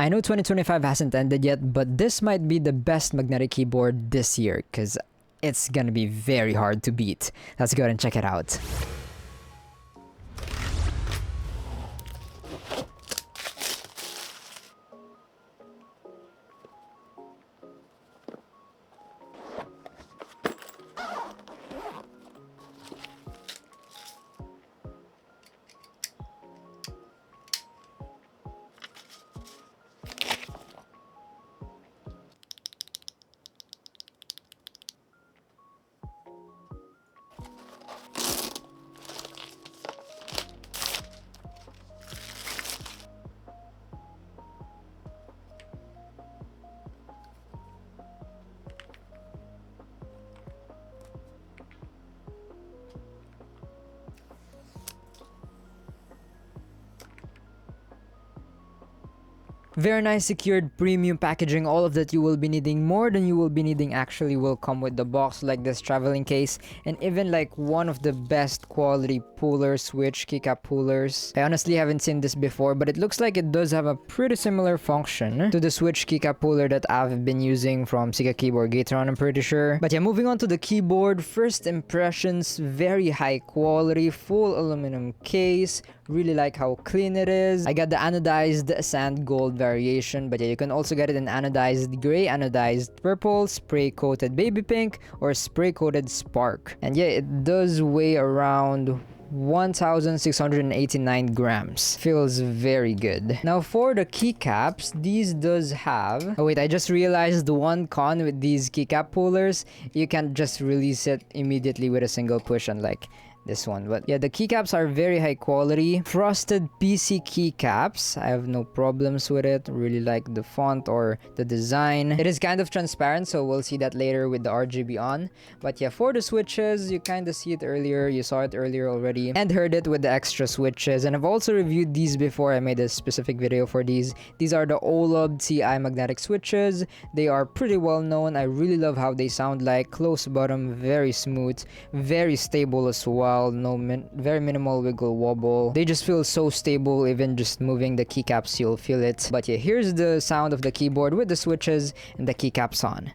I know 2025 hasn't ended yet, but this might be the best magnetic keyboard this year because it's gonna be very hard to beat. Let's go ahead and check it out. Very nice secured premium packaging. All of that you will be needing, more than you will be needing actually, will come with the box, like this traveling case, and even like one of the best quality puller switch keycap pullers. I honestly haven't seen this before, but it looks like it does have a pretty similar function to the switch keycap puller that I've been using from Sika Keyboard Gateron, I'm pretty sure. But yeah, moving on to the keyboard, first impressions, very high quality, full aluminum case. Really like how clean it is. I got the anodized sand gold variation, but yeah, you can also get it in anodized gray, anodized purple, spray coated baby pink, or spray coated spark. And yeah, it does weigh around 1,689 grams. Feels very good. Now for the keycaps, these does have... Oh wait, I just realized the one con with these keycap pullers, you can't just release it immediately with a single push, unlike this one. But yeah, the keycaps are very high quality. Frosted PC keycaps. I have no problems with it. Really like the font or the design. It is kind of transparent, so we'll see that later with the RGB on. But yeah, for the switches, you kind of see it earlier. You saw it earlier already and heard it with the extra switches. And I've also reviewed these before. I made a specific video for these. These are the OLOB TI magnetic switches. They are pretty well known. I really love how they sound like. Close bottom, very smooth, very stable as well. Very minimal wiggle wobble. They just feel so stable. Even just moving the keycaps, you'll feel it. But yeah, here's the sound of the keyboard with the switches and the keycaps on.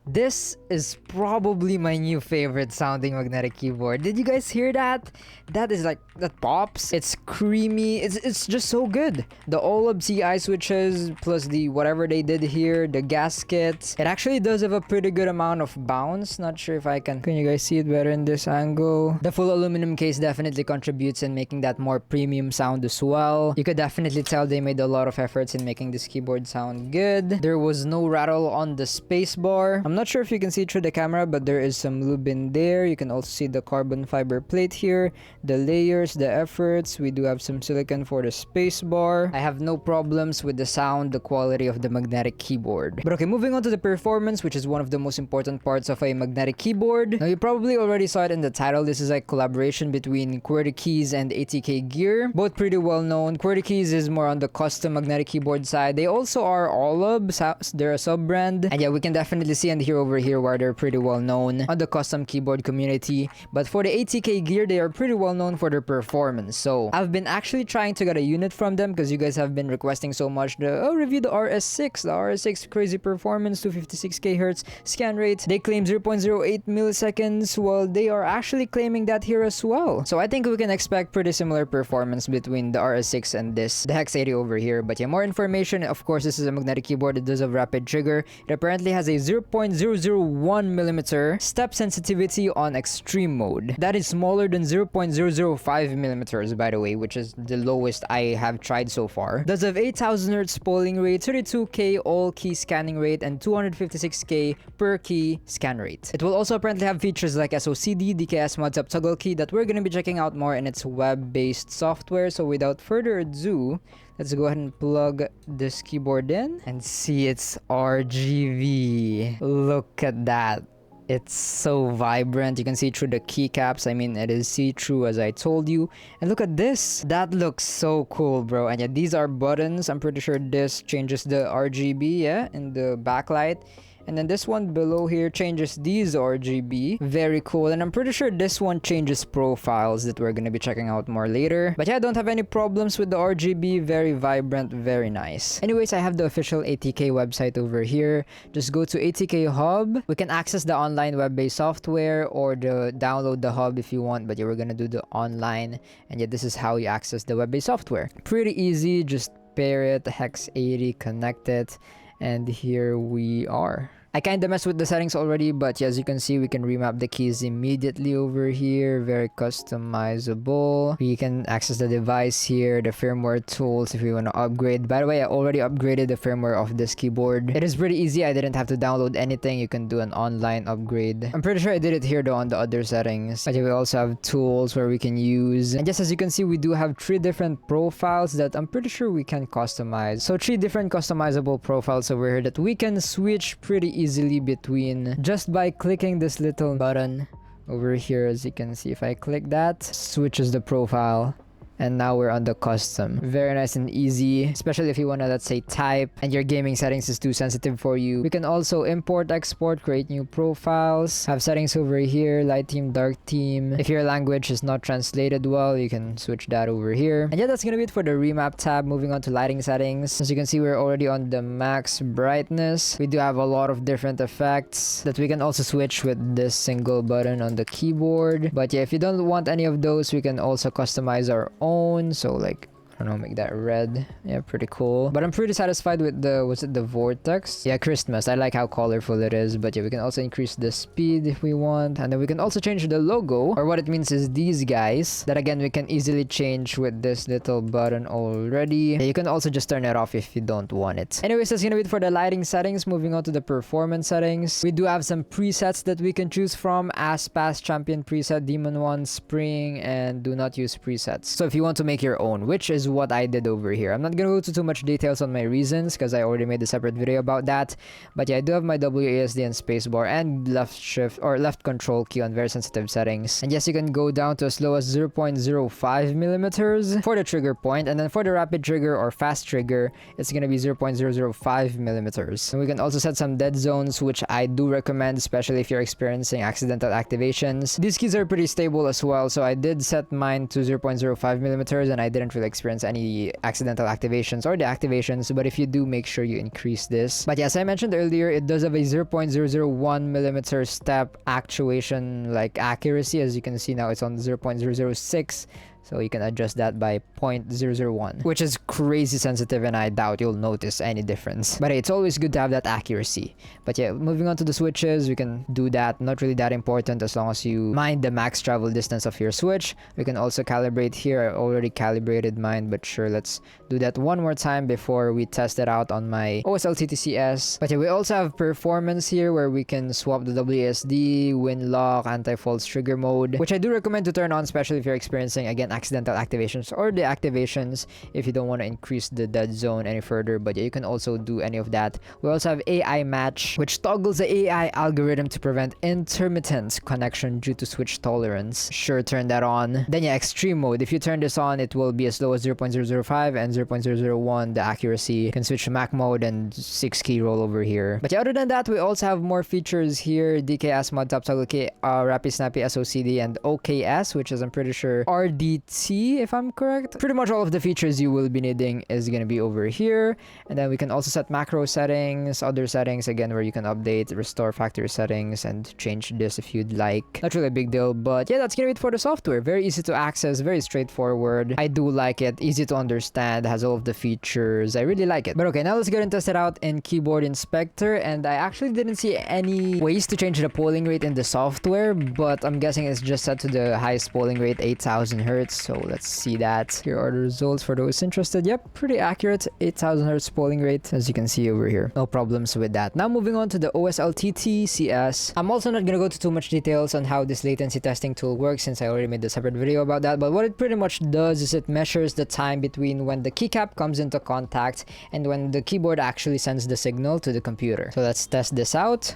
This is probably my new favorite sounding magnetic keyboard. Did you guys hear that? That is like, that pops. It's creamy. It's just so good. The OLOB CI switches plus the whatever they did here, the gaskets. It actually does have a pretty good amount of bounce. Not sure if I can you guys see it better in this angle? The full aluminum case definitely contributes in making that more premium sound as well. You could definitely tell they made a lot of efforts in making this keyboard sound good. There was no rattle on the spacebar. I'm not sure if you can see through the camera, but there is some lube in there. You can also see the carbon fiber plate here, the layers, the efforts. We do have some silicone for the spacebar. I have no problems with the sound, the quality of the magnetic keyboard. But okay, moving on to the performance, which is one of the most important parts of a magnetic keyboard. Now, you probably already saw it in the title. This is a collaboration between QwertyKeys and ATK Gear. Both pretty well known. QwertyKeys is more on the custom magnetic keyboard side. They also are OLOB. They're a sub-brand. And yeah, we can definitely see and hear over here where they're pretty well known on the custom keyboard community. But for the ATK Gear, they are pretty well known for their performance. So I've been actually trying to get a unit from them because you guys have been requesting so much review the RS6. The RS6 crazy performance, 256k hertz scan rate. They claim 0.08 milliseconds. Well, they are actually claiming that here as well. So I think we can expect pretty similar performance between the RS6 and the Hex80 over here. But yeah, more information. Of course, this is a magnetic keyboard. It does have rapid trigger. It apparently has a 0.0 0.001 millimeter step sensitivity on extreme mode. That is smaller than 0.005 millimeters, by the way, which is the lowest I have tried so far. Does have 8000 Hz polling rate, 32K all key scanning rate, and 256K per key scan rate. It will also apparently have features like SOCD, DKS mods up toggle key that we're gonna be checking out more in its web-based software. So without further ado, let's go ahead and plug this keyboard in and see its RGB. Look at that. It's so vibrant. You can see through the keycaps. I mean, it is see-through as I told you. And look at this. That looks so cool, bro. And yeah, these are buttons. I'm pretty sure this changes the RGB, yeah, in the backlight. And then this one below here changes these RGB. Very cool. And I'm pretty sure this one changes profiles that we're going to be checking out more later. But yeah, I don't have any problems with the RGB. Very vibrant, very nice. Anyways, I have the official ATK website over here. Just go to ATK Hub. We can access the online web-based software or download the hub if you want. But yeah, we're going to do the online. And yeah, this is how you access the web-based software. Pretty easy. Just pair it, Hex80, connect it. And here we are. I kinda messed with the settings already, but yeah, as you can see, we can remap the keys immediately over here. Very customizable. We can access the device here, the firmware tools if we want to upgrade. By the way, I already upgraded the firmware of this keyboard. It is pretty easy. I didn't have to download anything. You can do an online upgrade. I'm pretty sure I did it here though on the other settings. But yeah, we also have tools where we can use. And just as you can see, we do have 3 different profiles that I'm pretty sure we can customize. So 3 different customizable profiles over here that we can switch pretty easily between just by clicking this little button over here. As you can see, if I click that, switches the profile. And now we're on the custom. Very nice and easy, especially if you want to, let's say, type and your gaming settings is too sensitive for you. We can also import, export, create new profiles, have settings over here, light theme, dark theme. If your language is not translated well, you can switch that over here. And yeah, that's gonna be it for the remap tab. Moving on to lighting settings. As you can see, we're already on the max brightness. We do have a lot of different effects that we can also switch with this single button on the keyboard. But yeah, if you don't want any of those, we can also customize our own. So like, I don't know, make that red. Yeah, pretty cool. But I'm pretty satisfied with the, was it the vortex? Yeah, Christmas. I like how colorful it is. But yeah, we can also increase the speed if we want. And then we can also change the logo. Or what it means is these guys. That again, we can easily change with this little button already. Yeah, you can also just turn it off if you don't want it. Anyways, that's gonna be it for the lighting settings. Moving on to the performance settings. We do have some presets that we can choose from. Aspas, Champion preset, Demon 1, Spring, and Do Not Use presets. So if you want to make your own, which is what I did over here. I'm not gonna go into too much details on my reasons because I already made a separate video about that. But yeah, I do have my WASD and spacebar and left shift or left control key on very sensitive settings. And yes, you can go down to as low as 0.05 millimeters for the trigger point, and then for the rapid trigger or fast trigger, it's gonna be 0.005 millimeters. And we can also set some dead zones, which I do recommend, especially if you're experiencing accidental activations. These keys are pretty stable as well, so I did set mine to 0.05 millimeters, and I didn't really experience any accidental activations or deactivations. But if you do, make sure you increase this. But yes, I mentioned earlier, it does have a 0.001 millimeter step actuation like accuracy. As you can see now, it's on 0.006. So you can adjust that by 0.001, which is crazy sensitive, and I doubt you'll notice any difference. But hey, it's always good to have that accuracy. But yeah, moving on to the switches, we can do that. Not really that important as long as you mind the max travel distance of your switch. We can also calibrate here. I already calibrated mine, but sure, let's do that one more time before we test it out on my OSL TTCS. But yeah, we also have performance here where we can swap the WSD, win lock, anti-false trigger mode, which I do recommend to turn on, especially if you're experiencing, again, accidental activations or deactivations if you don't want to increase the dead zone any further. But yeah, you can also do any of that. We also have AI match, which toggles the AI algorithm to prevent intermittent connection due to switch tolerance. Sure, turn that on. Then yeah, extreme mode. If you turn this on, it will be as low as 0.005 and 0.001 the accuracy. You can switch to Mac mode and 6 key roll over here. But yeah, other than that, we also have more features here. DKS mod top toggle key, Rapid Snappy SOCD, and OKS, which is I'm pretty sure RDT ATT, if I'm correct. Pretty much all of the features you will be needing is gonna be over here. And then we can also set macro settings, other settings again where you can update, restore factory settings, and change this if you'd like. Not really a big deal, but yeah, that's gonna be it for the software. Very easy to access, very straightforward. I do like it, easy to understand, has all of the features. I really like it. But okay, now let's go and test it out in Keyboard Inspector. And I actually didn't see any ways to change the polling rate in the software, but I'm guessing it's just set to the highest polling rate, 8000 Hertz. So let's see that. Here are the results for those interested. Yep, pretty accurate, 8000 Hertz polling rate, as you can see over here. No problems with that. Now moving on to the OSLTT CS. I'm also not gonna go to too much details on how this latency testing tool works, since I already made a separate video about that. But what it pretty much does is it measures the time between when the keycap comes into contact and when the keyboard actually sends the signal to the computer. So let's test this out.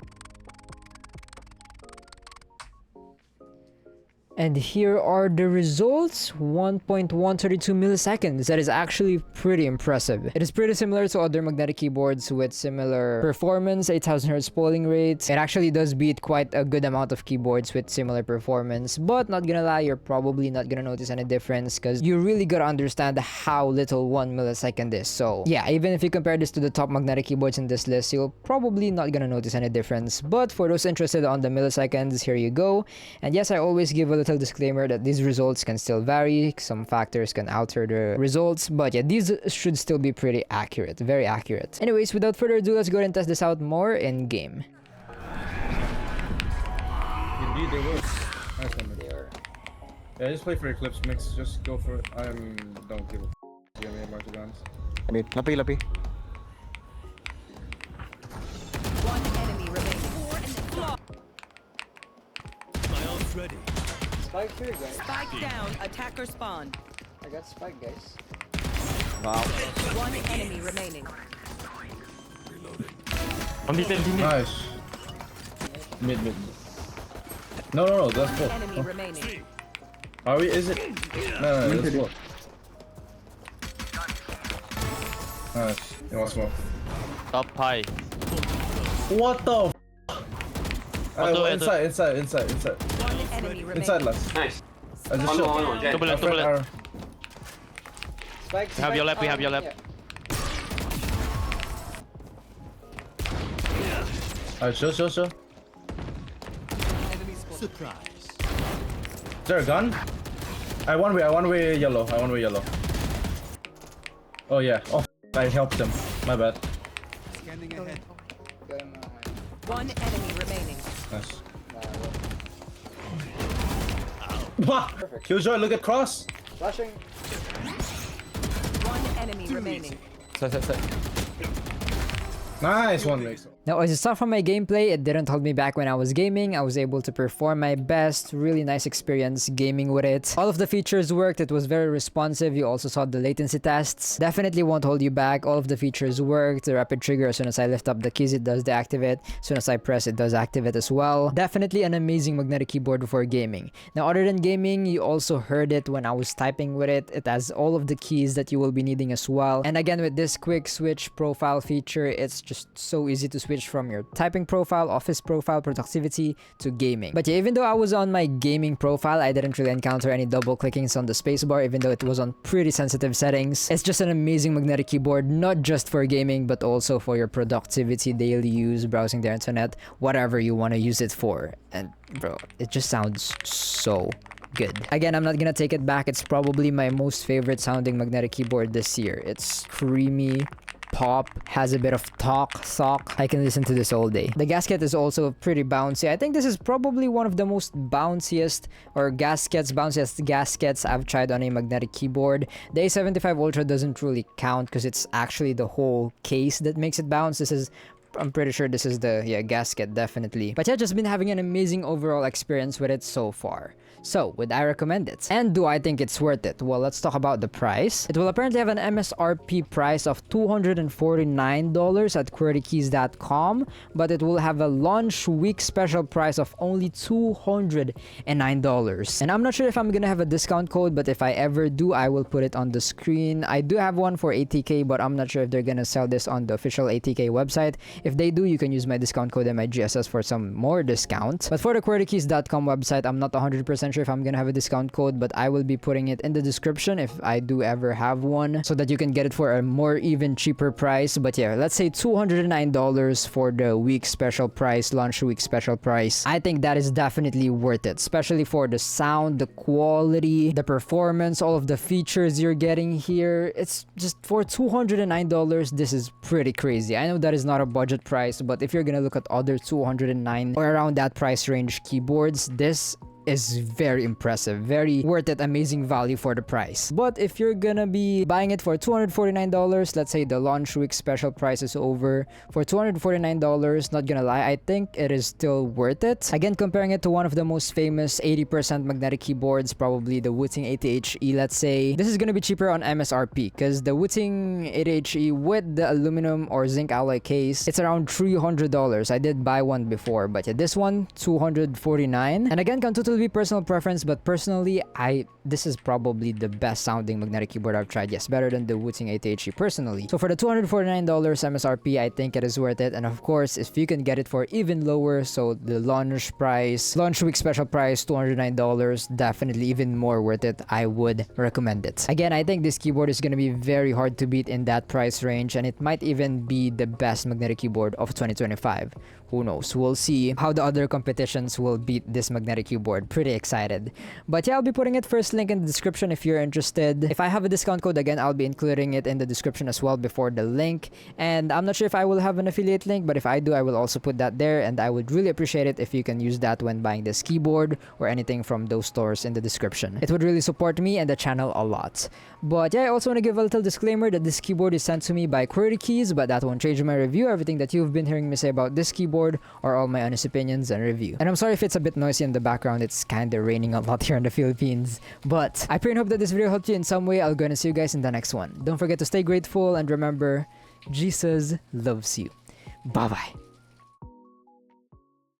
And here are the results, 1.132 milliseconds. That is actually pretty impressive. It is pretty similar to other magnetic keyboards with similar performance, 8000 Hz polling rate. It actually does beat quite a good amount of keyboards with similar performance, but not gonna lie, you're probably not gonna notice any difference because you really gotta understand how little 1 millisecond is. So yeah, even if you compare this to the top magnetic keyboards in this list, you'll probably not gonna notice any difference. But for those interested on the milliseconds, here you go. And yes, I always give a little disclaimer that these results can still vary. Some factors can alter the results, but yeah, these should still be pretty accurate, very accurate. Anyways, without further ado, let's go ahead and test this out more in game. Indeed, they will. Nice one, man. Yeah, just play for Eclipse mix. Just go for it. Don't give a give me a bunch of guns. I mean, lapi. One enemy remaining. My ult's ready. Spike here, guys. Spike down. Attacker spawn. I got spike, guys. Wow. One enemy remaining. Nice. Mid. No, that's full. Enemy remaining. Are we? Is it? No, that's full. Nice. You want smoke? Top high. What the? Inside. One enemy remaining. Inside last. Nice. I just shot. Two bullet. Spike, We have your left, we have your left. Alright, show. Surprise. Is there a gun? I one way yellow. Oh yeah. Oh, I helped him. My bad. Scanning ahead. One enemy remaining. Nice. Wow. Killjoy, look at cross. Flashing. One enemy remaining. Set. Nice one, Max. Now, as you saw from my gameplay, it didn't hold me back when I was gaming. I was able to perform my best. Really nice experience gaming with it. All of the features worked. It was very responsive. You also saw the latency tests. Definitely won't hold you back. All of the features worked. The rapid trigger, as soon as I lift up the keys, it does deactivate. As soon as I press, it does activate as well. Definitely an amazing magnetic keyboard for gaming. Now, other than gaming, you also heard it when I was typing with it. It has all of the keys that you will be needing as well. And again, with this quick switch profile feature, it's just so easy to switch from your typing profile, office profile, productivity to gaming. But yeah, even though I was on my gaming profile, I didn't really encounter any double clickings on the spacebar, even though it was on pretty sensitive settings. It's just an amazing magnetic keyboard, not just for gaming, but also for your productivity, daily use, browsing the internet, whatever you want to use it for. And bro, it just sounds so good. Again, I'm not gonna take it back. It's probably my most favorite sounding magnetic keyboard this year. It's creamy, pop, has a bit of talk. I can listen to this all day. The gasket is also pretty bouncy. I think this is probably one of the most bounciest gaskets I've tried on a magnetic keyboard. The A75 Ultra doesn't really count because it's actually the whole case that makes it bounce. I'm pretty sure this is the gasket, definitely. But yeah, just been having an amazing overall experience with it so far. So, would I recommend it? And do I think it's worth it? Well, let's talk about the price. It will apparently have an MSRP price of $249 at QwertyKeys.com, but it will have a launch week special price of only $209. And I'm not sure if I'm gonna have a discount code, but if I ever do, I will put it on the screen. I do have one for ATK, but I'm not sure if they're gonna sell this on the official ATK website. If they do, you can use my discount code MIGSS for some more discount. But for the QwertyKeys.com website, I'm not 100% sure if I'm gonna have a discount code, but I will be putting it in the description if I do ever have one, so that you can get it for a more even cheaper price. But yeah, let's say $209 for the week special price, launch week special price. I think that is definitely worth it, especially for the sound, the quality, the performance, all of the features you're getting here. It's just for $209, this is pretty crazy. I know that is not a budget price, but if you're gonna look at other $209 or around that price range keyboards, this is very impressive, very worth it, amazing value for the price. But if you're gonna be buying it for $249, let's say the launch week special price is over, for $249, not gonna lie, I think it is still worth it. Again, comparing it to one of the most famous 80% magnetic keyboards, probably the Wooting ATHE, let's say, this is gonna be cheaper on MSRP, because the Wooting ATHE with the aluminum or zinc alloy case, it's around $300. I did buy one before, but yeah, this one, $249. And again, totally be personal preference, but personally, this is probably the best sounding magnetic keyboard I've tried. Yes, better than the Wooting ATHE personally. So for the $249 MSRP, I think it is worth it. And of course, if you can get it for even lower, so the launch week special price, $209, definitely even more worth it. I would recommend it. Again, I think this keyboard is going to be very hard to beat in that price range, and it might even be the best magnetic keyboard of 2025. Who knows? We'll see how the other competitions will beat this magnetic keyboard. Pretty excited. But yeah, I'll be putting it first link in the description if you're interested. If I have a discount code, again, I'll be including it in the description as well before the link. And I'm not sure if I will have an affiliate link, but if I do, I will also put that there. And I would really appreciate it if you can use that when buying this keyboard or anything from those stores in the description. It would really support me and the channel a lot. But yeah, I also want to give a little disclaimer that this keyboard is sent to me by QwertyKeys, but that won't change my review. Everything that you've been hearing me say about this keyboard are all my honest opinions and review. And I'm sorry if it's a bit noisy in the background, it's kinda raining a lot here in the Philippines. But I pray and hope that this video helped you in some way. I'll go and see you guys in the next one. Don't forget to stay grateful, and remember, Jesus loves you. Bye bye.